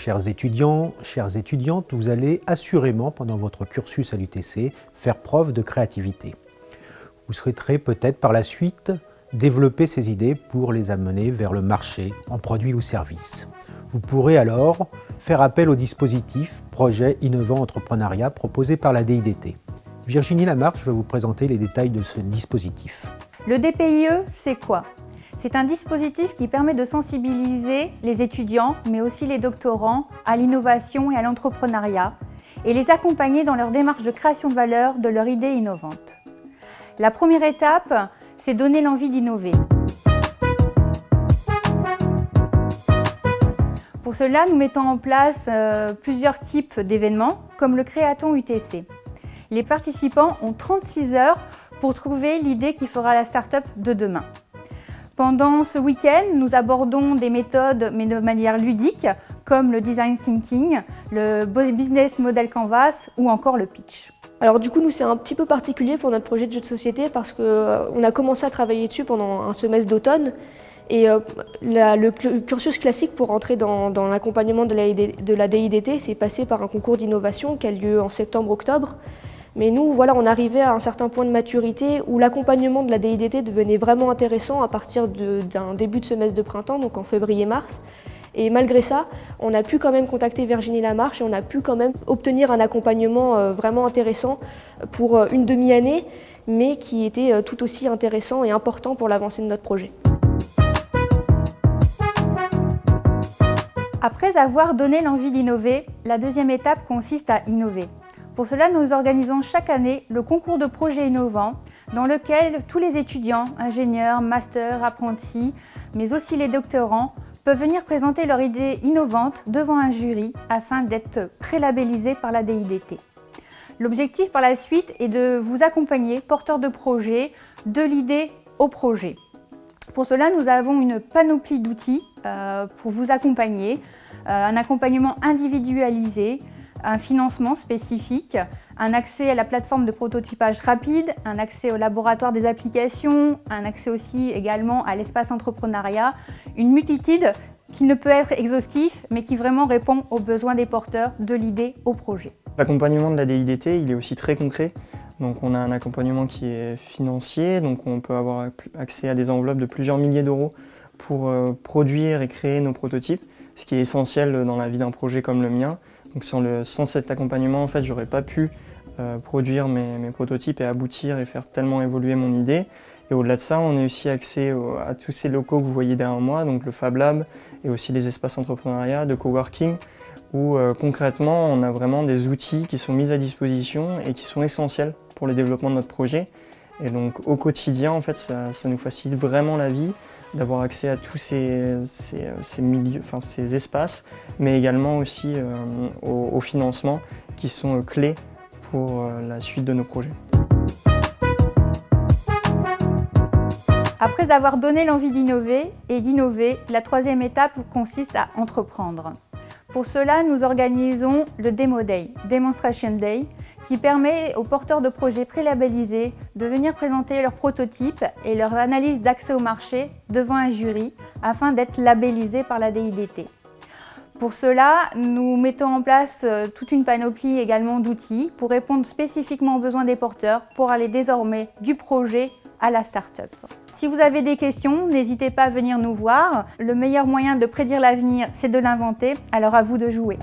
Chers étudiants, chères étudiantes, vous allez assurément, pendant votre cursus à l'UTC, faire preuve de créativité. Vous souhaiterez peut-être par la suite développer ces idées pour les amener vers le marché, en produits ou services. Vous pourrez alors faire appel au dispositif Projet Innovant Entrepreneuriat proposé par la DIDT. Virginie Lamarche va vous présenter les détails de ce dispositif. Le DPIE, c'est quoi? C'est un dispositif qui permet de sensibiliser les étudiants, mais aussi les doctorants, à l'innovation et à l'entrepreneuriat, et les accompagner dans leur démarche de création de valeur de leur idée innovante. La première étape, c'est donner l'envie d'innover. Pour cela, nous mettons en place plusieurs types d'événements, comme le Créaton UTC. Les participants ont 36 heures pour trouver l'idée qui fera la start-up de demain. Pendant ce week-end, nous abordons des méthodes, mais de manière ludique, comme le design thinking, le business model canvas ou encore le pitch. Alors du coup, nous, c'est un petit peu particulier pour notre projet de jeu de société parce qu'on a commencé à travailler dessus pendant un semestre d'automne. Et le cursus classique pour entrer dans l'accompagnement de la DIDT, c'est passé par un concours d'innovation qui a lieu en septembre-octobre. Mais nous, voilà, on arrivait à un certain point de maturité où l'accompagnement de la DIDT devenait vraiment intéressant à partir d'un début de semestre de printemps, donc en février-mars. Et malgré ça, on a pu quand même contacter Virginie Lamarche et on a pu quand même obtenir un accompagnement vraiment intéressant pour une demi-année, mais qui était tout aussi intéressant et important pour l'avancée de notre projet. Après avoir donné l'envie d'innover, la deuxième étape consiste à innover. Pour cela, nous organisons chaque année le concours de projets innovants dans lequel tous les étudiants, ingénieurs, masters, apprentis, mais aussi les doctorants peuvent venir présenter leur idée innovante devant un jury afin d'être prélabellisés par la DIDT. L'objectif par la suite est de vous accompagner, porteurs de projet, de l'idée au projet. Pour cela, nous avons une panoplie d'outils pour vous accompagner, un accompagnement individualisé, un financement spécifique, un accès à la plateforme de prototypage rapide, un accès au laboratoire des applications, un accès aussi également à l'espace entrepreneuriat, une multitude qui ne peut être exhaustif mais qui vraiment répond aux besoins des porteurs de l'idée au projet. L'accompagnement de la DIDT, il est aussi très concret. Donc on a un accompagnement qui est financier, donc on peut avoir accès à des enveloppes de plusieurs milliers d'euros pour produire et créer nos prototypes, ce qui est essentiel dans la vie d'un projet comme le mien. Donc sans cet accompagnement, en fait, j'aurais pas pu produire mes prototypes et aboutir et faire tellement évoluer mon idée. Et au-delà de ça, on a aussi accès à tous ces locaux que vous voyez derrière moi, donc le Fab Lab et aussi les espaces entrepreneuriat, de coworking, où concrètement, on a vraiment des outils qui sont mis à disposition et qui sont essentiels pour le développement de notre projet. Et donc au quotidien, en fait, ça nous facilite vraiment la vie d'avoir accès à tous ces espaces, mais également aussi au financement qui sont clés pour la suite de nos projets. Après avoir donné l'envie d'innover et d'innover, la troisième étape consiste à entreprendre. Pour cela, nous organisons le Demo Day, Demonstration Day, qui permet aux porteurs de projets prélabellisés de venir présenter leurs prototypes et leur analyse d'accès au marché devant un jury afin d'être labellisés par la DIDT. Pour cela, nous mettons en place toute une panoplie également d'outils pour répondre spécifiquement aux besoins des porteurs pour aller désormais du projet à la start-up. Si vous avez des questions, n'hésitez pas à venir nous voir. Le meilleur moyen de prédire l'avenir, c'est de l'inventer, alors à vous de jouer.